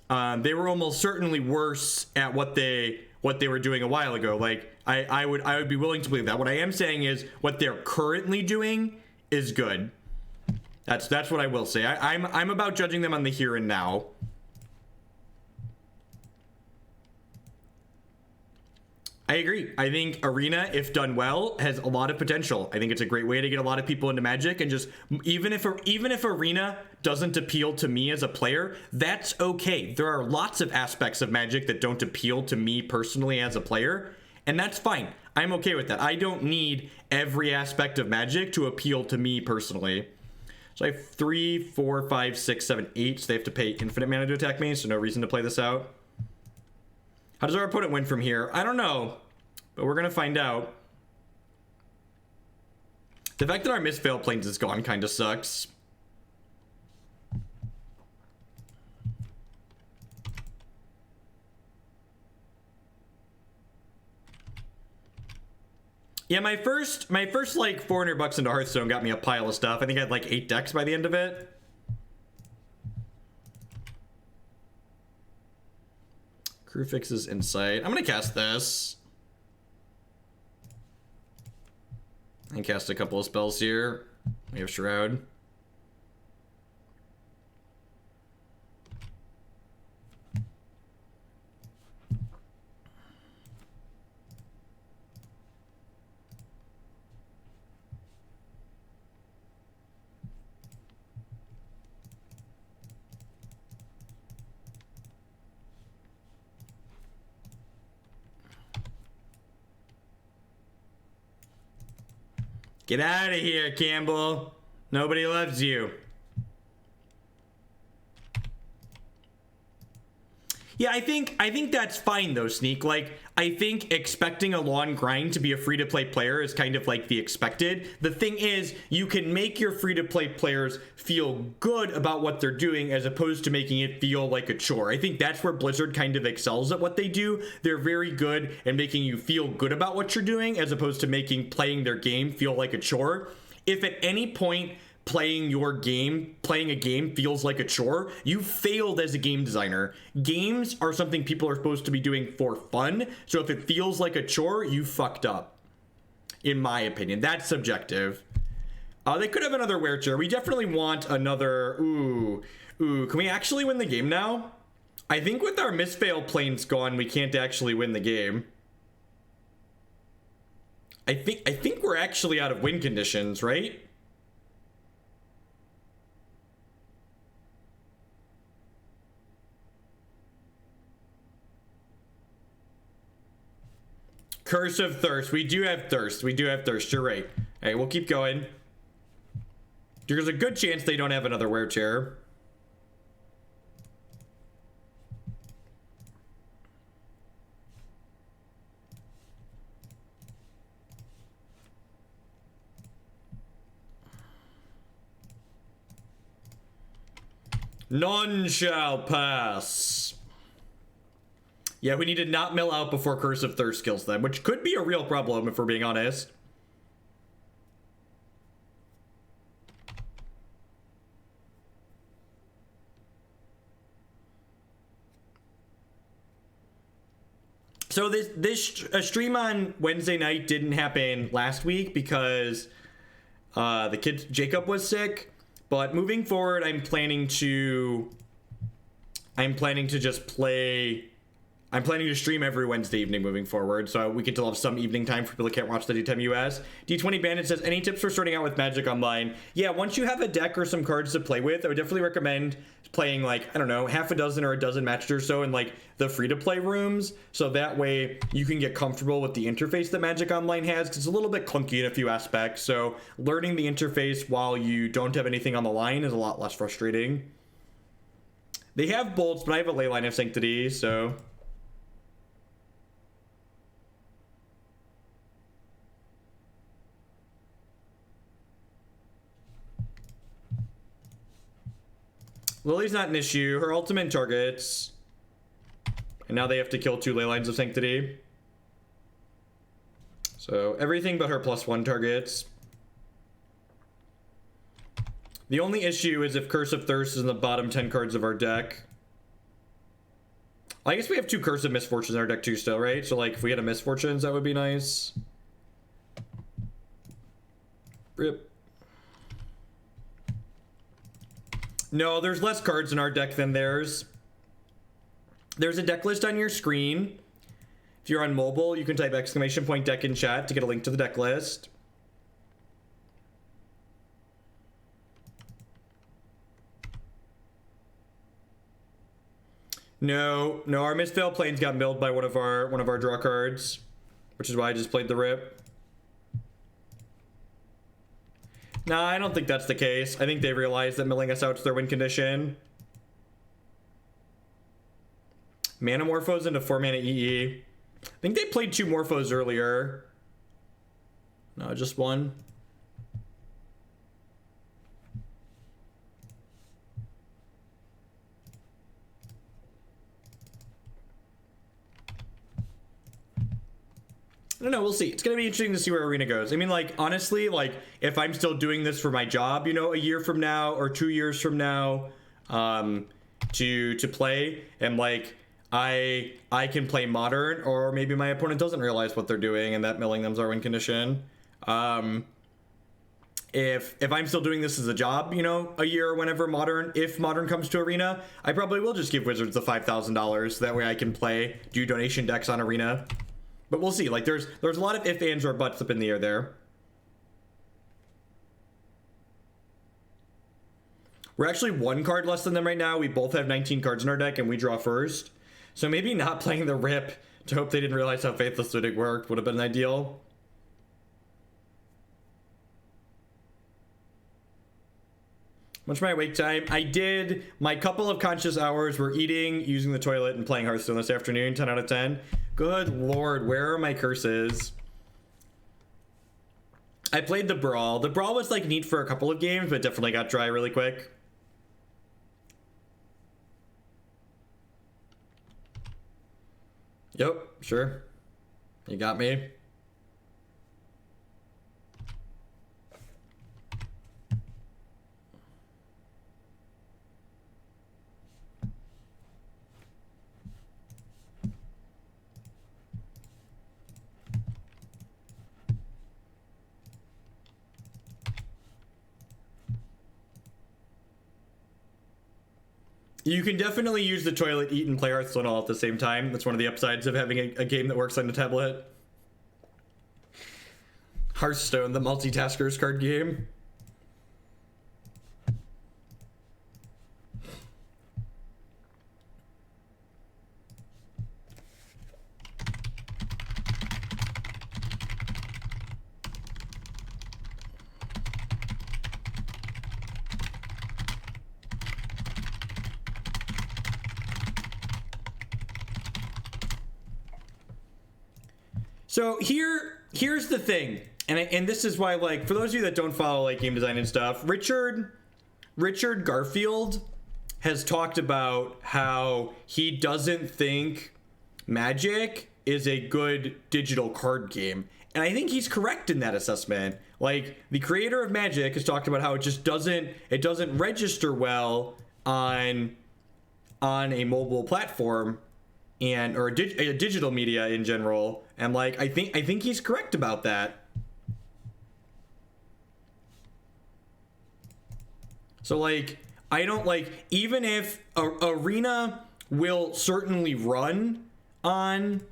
worse at what they were doing a while ago. Like, I would be willing to believe that. What I am saying is what they're currently doing is good. That's what I will say. I'm about judging them on the here and now. I agree. I think Arena, if done well, has a lot of potential. I think it's a great way to get a lot of people into Magic, and just even if Arena doesn't appeal to me as a player, that's okay. There are lots of aspects of Magic that don't appeal to me personally as a player, and that's fine. I'm okay with that. I don't need every aspect of Magic to appeal to me personally. So I have 3, 4, 5, 6, 7, 8. So they have to pay infinite mana to attack me, so no reason to play this out. How does our opponent win from here? I don't know, but we're gonna find out. The fact that our Mistveil Plains is gone kind of sucks. Yeah, my first like $400 into Hearthstone got me a pile of stuff. I think I had like 8 decks by the end of it. Kruphix's Insight. I'm gonna cast this. And cast a couple of spells here. We have Shroud. Get out of here, Campbell. Nobody loves you. Yeah, I think that's fine though, Sneak. Like, I think expecting a long grind to be a free-to-play player is kind of like the expected. The thing is, you can make your free-to-play players feel good about what they're doing as opposed to making it feel like a chore. I think that's where Blizzard kind of excels at what they do. They're very good at making you feel good about what you're doing as opposed to making playing their game feel like a chore. If at any point playing a game feels like a chore, you failed as a game designer. Games are something people are supposed to be doing for fun, so if it feels like a chore, you fucked up. In my opinion, that's subjective. They could have another Werechair. We definitely want another. Ooh, can we actually win the game now? I think with our Mistveil Plains gone, we can't actually win the game. I think we're actually out of win conditions, right? Curse of Thirst. We do have Thirst. We do have Thirst. You're right. All right, we'll keep going. There's a good chance they don't have another Werechair. None shall pass. Yeah, we need to not mill out before Curse of Thirst kills them, which could be a real problem if we're being honest. So this stream on Wednesday night didn't happen last week because the kid Jacob was sick. But moving forward, I'm planning to just play. I'm planning to stream every Wednesday evening moving forward, so we can still have some evening time for people that can't watch the D10 US. D20 Bandit says, any tips for starting out with Magic Online? Yeah, once you have a deck or some cards to play with, I would definitely recommend playing, like, I don't know, half a dozen or a dozen matches or so in, like, the free-to-play rooms, so that way you can get comfortable with the interface that Magic Online has, because it's a little bit clunky in a few aspects, so learning the interface while you don't have anything on the line is a lot less frustrating. They have bolts, but I have a Leyline of Sanctity, so... Lily's not an issue. Her ultimate targets. And now they have to kill 2 Leylines of Sanctity. So everything but her +1 targets. The only issue is if Curse of Thirst is in the bottom 10 cards of our deck. I guess we have 2 Curse of Misfortunes in our deck too still, right? So like if we had a Misfortunes, that would be nice. Rip. No, there's less cards in our deck than theirs. There's a deck list on your screen. If you're on mobile, you can type !deck in chat to get a link to the deck list. No, our Mistveil Plains got milled by one of our draw cards, which is why I just played the rip. Nah, I don't think that's the case. I think they realized that milling us out is their win condition. Manamorphos into 4-mana EE. I think they played 2 Morphos earlier. No, just 1. I don't know, we'll see. It's gonna be interesting to see where Arena goes. I mean, like, honestly, like, if I'm still doing this for my job, you know, a year from now or 2 years from now, to play, and like, I can play Modern, or maybe my opponent doesn't realize what they're doing and that milling them's our win condition. If I'm still doing this as a job, you know, a year or whenever if Modern comes to Arena, I probably will just give Wizards the $5,000. That way I can do donation decks on Arena. But we'll see. Like, there's a lot of if, ands, or buts up in the air there. We're actually 1 card less than them right now. We both have 19 cards in our deck, and we draw first. So maybe not playing the rip to hope they didn't realize how Faithless Ludic worked would have been ideal. What's my wake time? I did my couple of conscious hours were eating, using the toilet, and playing Hearthstone this afternoon. 10 out of 10. Good lord, where are my curses? I played the Brawl. The Brawl was like neat for a couple of games, but definitely got dry really quick. Yep, sure. You got me. You can definitely use the toilet, eat, and play Hearthstone all at the same time. That's one of the upsides of having a game that works on the tablet. Hearthstone, the multitaskers card game. So here's the thing, and this is why, like, for those of you that don't follow like game design and stuff, Richard Garfield has talked about how he doesn't think Magic is a good digital card game, and I think he's correct in that assessment. Like, the creator of Magic has talked about how it just doesn't register well on a mobile platform. and or digital media in general. And like I think he's correct about that. So like I don't like, even if Arena will certainly run on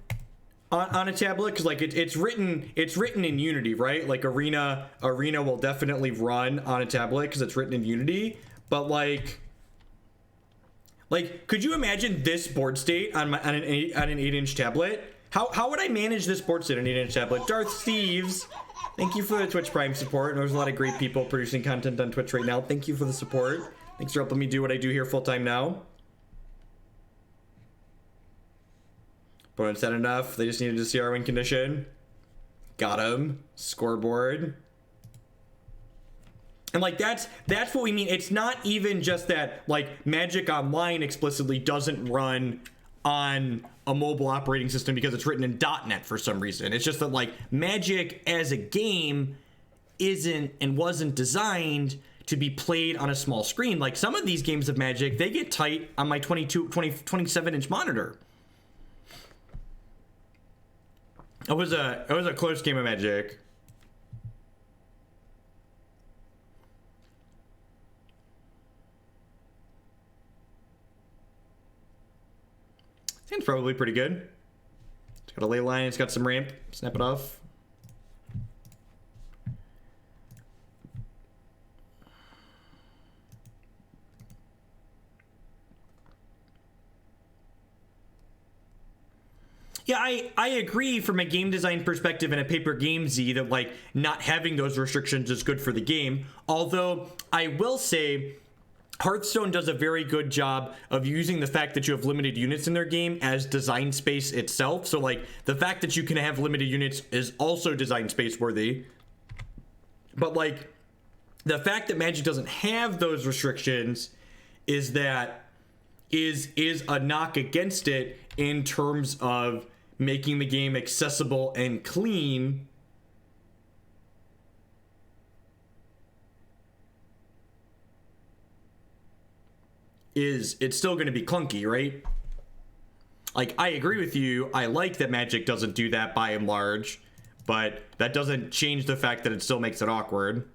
a tablet, because like it's written in Unity, right? Like Arena will definitely run on a tablet because it's written in Unity. But like could you imagine this board state on an 8-inch tablet? How would I manage this board state on an 8-inch tablet? Darth Thieves, thank you for the Twitch Prime support. There's a lot of great people producing content on Twitch right now. Thank you for the support. Thanks for helping me do what I do here full time now. Opponent's had enough. They just needed to see our win condition. Got him. Scoreboard. And like that's what we mean. It's not even just that like Magic Online explicitly doesn't run on a mobile operating system because it's written in .NET for some reason. It's just that like Magic as a game isn't and wasn't designed to be played on a small screen. Like some of these games of Magic, they get tight on my 27-inch monitor. It was a close game of Magic. It's probably pretty good. It's got a ley line, it's got some ramp. Snap it off. Yeah, I agree from a game design perspective and a paper game Z that like not having those restrictions is good for the game. Although I will say Hearthstone does a very good job of using the fact that you have limited units in their game as design space itself. So like the fact that you can have limited units is also design space worthy. But like the fact that Magic doesn't have those restrictions is a knock against it in terms of making the game accessible and clean. It's still going to be clunky, right? Like, I agree with you. I like that Magic doesn't do that by and large, but that doesn't change the fact that it still makes it awkward.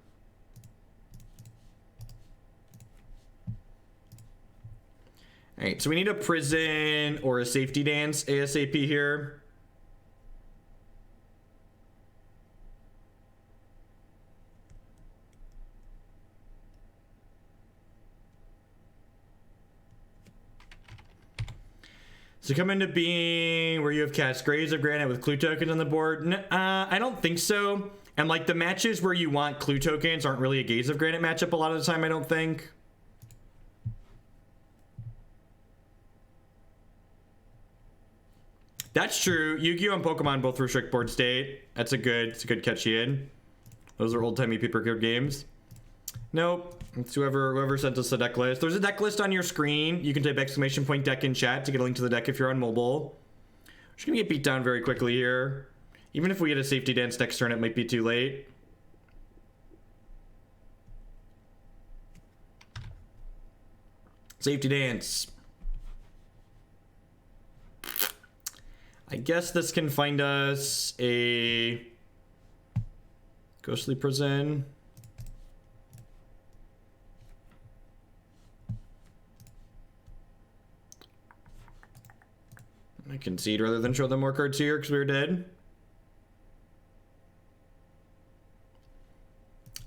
All right, so we need a prison or a safety dance ASAP here. So come into being where you have cast Graves of Granite with clue tokens on the board. I don't think so. And like the matches where you want clue tokens aren't really a Gaze of Granite matchup a lot of the time, I don't think. That's true. Yu-Gi-Oh! And Pokemon both restrict board state. It's a good catch in. Those are old-timey paper card games. Nope. It's whoever sent us the deck list. There's a deck list on your screen. You can type ! deck in chat to get a link to the deck if you're on mobile. We're just gonna get beat down very quickly here. Even if we get a safety dance next turn, it might be too late. Safety dance. I guess this can find us a ghostly prison. I concede rather than show them more cards here because we were dead.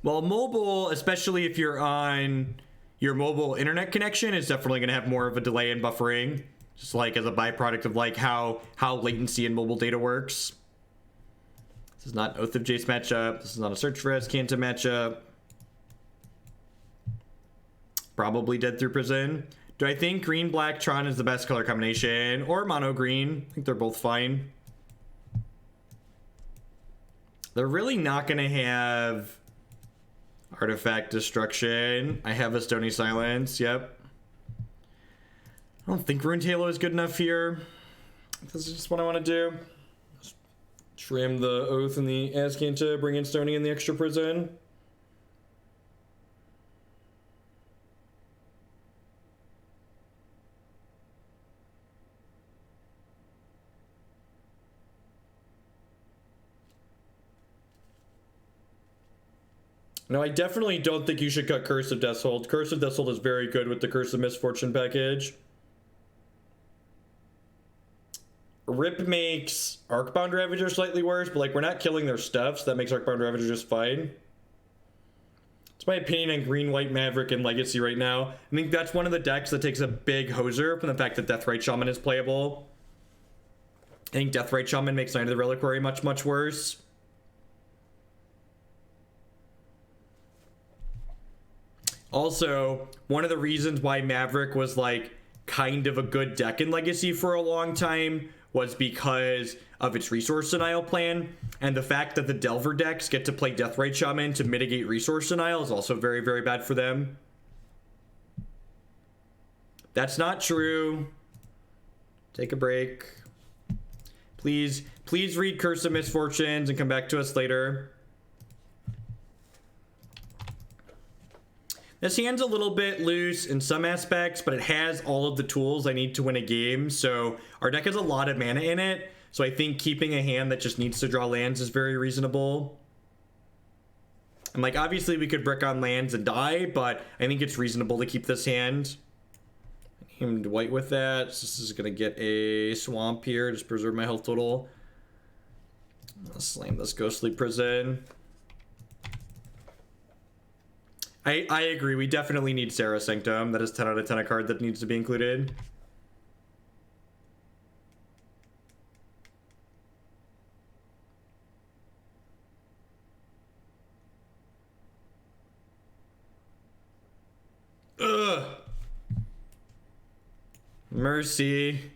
Well, mobile, especially if you're on your mobile internet connection, is definitely going to have more of a delay in buffering. Just like as a byproduct of like how latency in mobile data works. This is not Oath of Jace matchup. This is not a Search for Azcanta matchup. Probably Dead Through Prison. Do I think green, black, Tron is the best color combination? Or mono green? I think they're both fine. They're really not going to have artifact destruction. I have a Stony Silence. Yep. I don't think Ruined Halo is good enough here. This is just what I want to do. Just trim the Oath and the Azcanta, bring in Stony and the extra prison. No, I definitely don't think you should cut Curse of Deathhold. Curse of Deathhold is very good with the Curse of Misfortune package. Rip makes Arcbound Ravager slightly worse, but like we're not killing their stuff, so that makes Arcbound Ravager just fine. It's my opinion on Green, White, Maverick, and Legacy right now. I think that's one of the decks that takes a big hoser from the fact that Deathrite Shaman is playable. I think Deathrite Shaman makes Knight of the Reliquary much, much worse. Also, one of the reasons why Maverick was like kind of a good deck in Legacy for a long time was because of its resource denial plan, and the fact that the Delver decks get to play Deathrite Shaman to mitigate resource denial is also very, very bad for them. That's not true. Take a break. Please read Curse of Misfortunes and come back to us later. This hand's a little bit loose in some aspects, but it has all of the tools I need to win a game. So our deck has a lot of mana in it. So I think keeping a hand that just needs to draw lands is very reasonable. And like, obviously we could brick on lands and die, but I think it's reasonable to keep this hand. I named white with that. So this is going to get a swamp here. Just preserve my health total. Let's slam this Ghostly Prison. I agree. We definitely need Sarah Sanctum. That is 10 out of 10 a card that needs to be included. Ugh. Mercy.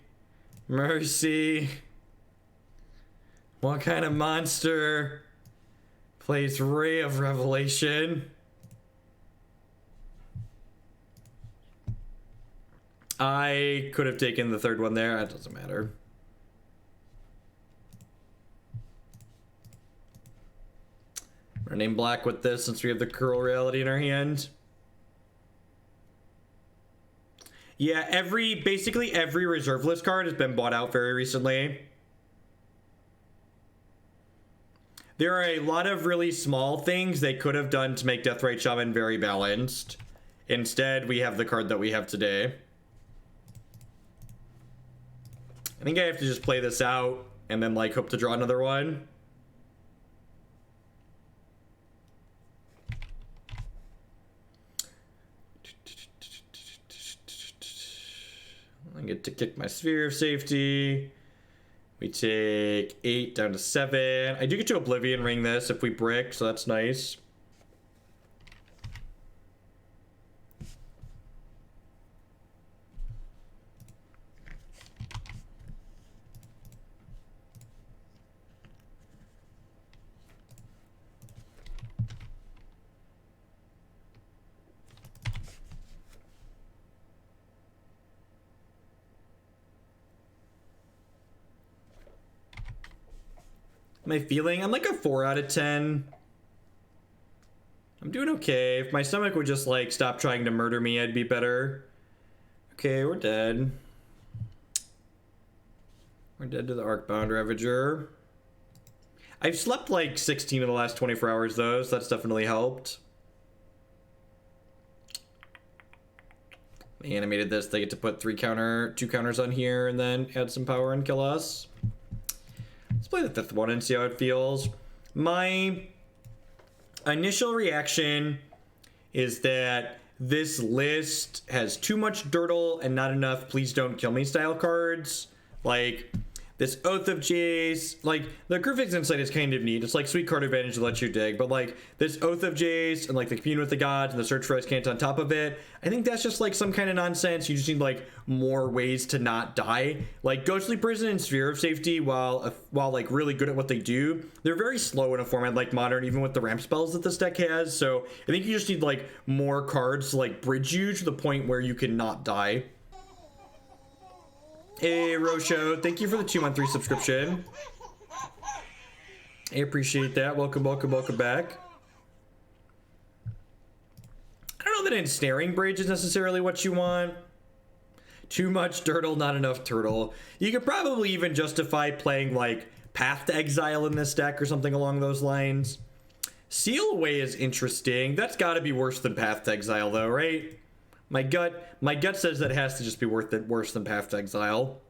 Mercy. What kind of monster plays Ray of Revelation? I could have taken the third one there. It doesn't matter. I'm gonna name black with this since we have the Curl Reality in our hand. Yeah, basically every reserve list card has been bought out very recently. There are a lot of really small things they could have done to make Deathrite Shaman very balanced. Instead, we have the card that we have today. I think I have to just play this out and then like hope to draw another one. I get to kick my Sphere of Safety. We take 8 down to 7. I do get to Oblivion Ring this if we brick, so that's nice. My feeling, I'm like a 4 out of 10. I'm doing okay. If my stomach would just like stop trying to murder me, I'd be better. Okay, we're dead. We're dead to the Arcbound Ravager. I've slept like 16 of the last 24 hours though, so that's definitely helped. They animated this, they get to put 2 counters on here and then add some power and kill us. Let's play the 5th one and see how it feels. My initial reaction is that this list has too much Dirtle and not enough Please Don't Kill Me style cards. Like this Oath of Jace, like the Kruphix Insight is kind of neat. It's like sweet card advantage to let you dig, but like this Oath of Jace and like the Commune with the Gods and the Search for Azcanta on top of it, I think that's just like some kind of nonsense. You just need like more ways to not die. Like Ghostly Prison and Sphere of Safety, while like really good at what they do, they're very slow in a format like Modern, even with the ramp spells that this deck has. So I think you just need like more cards to like bridge you to the point where you can not die. Hey, Rosho, thank you for the 2-month subscription. I appreciate that. Welcome, welcome, welcome back. I don't know that Ensnaring Bridge is necessarily what you want. Too much Dirtle, not enough Turtle. You could probably even justify playing like Path to Exile in this deck or something along those lines. Seal Away is interesting. That's got to be worse than Path to Exile, though, right? My gut says that it has to just be worse than Path to Exile.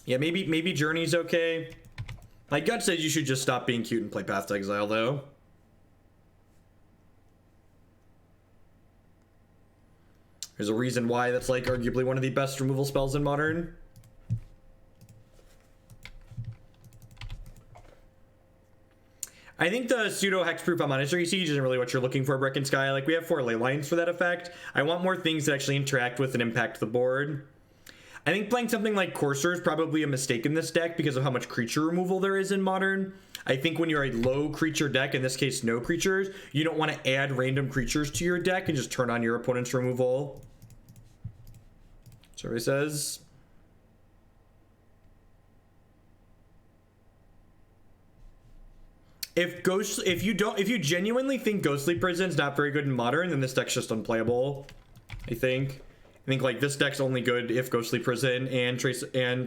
Yeah, maybe Journey's okay. My gut says you should just stop being cute and play Path to Exile, though. There's a reason why that's like arguably one of the best removal spells in Modern. I think the pseudo hexproof on Monastery Siege isn't really what you're looking for, Brick and Sky. Like, we have 4 ley lines for that effect. I want more things that actually interact with and impact the board. I think playing something like Courser is probably a mistake in this deck because of how much creature removal there is in Modern. I think when you're a low creature deck, in this case no creatures, you don't want to add random creatures to your deck and just turn on your opponent's removal. Survey says... If you genuinely think Ghostly Prison's not very good in Modern, then this deck's just unplayable. I think like this deck's only good if Ghostly Prison and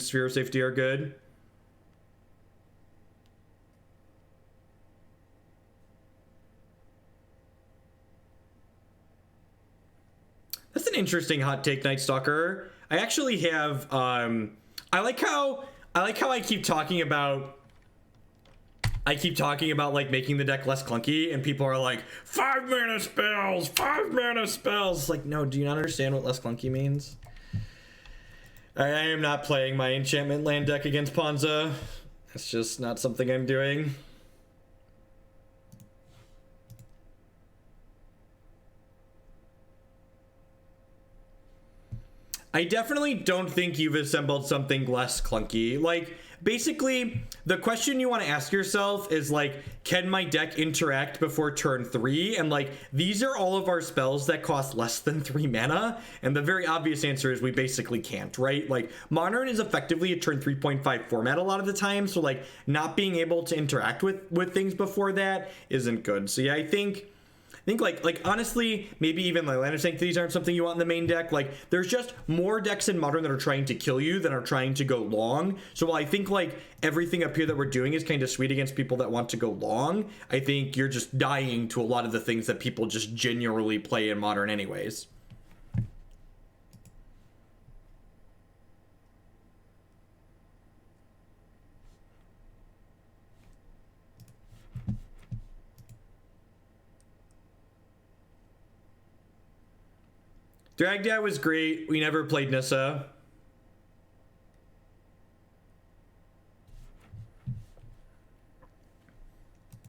Sphere of Safety are good. That's an interesting hot take, Night Stalker. I actually have I like how I keep talking about like making the deck less clunky, and people are like, 5 mana spells, 5 mana spells. Like, no, do you not understand what less clunky means? I am not playing my enchantment land deck against Ponza. It's just not something I'm doing. I definitely don't think you've assembled something less clunky. Like, basically, the question you want to ask yourself is, like, can my deck interact before turn 3? And, like, these are all of our spells that cost less than 3 mana. And the very obvious answer is we basically can't, right? Like, Modern is effectively a turn 3.5 format a lot of the time. So, like, not being able to interact with things before that isn't good. So, yeah, I think like honestly, maybe even Leyline of Sanctities aren't something you want in the main deck. Like, there's just more decks in Modern that are trying to kill you than are trying to go long. So while I think like everything up here that we're doing is kind of sweet against people that want to go long, I think you're just dying to a lot of the things that people just genuinely play in Modern anyways. Dragdad was great. We never played Nissa.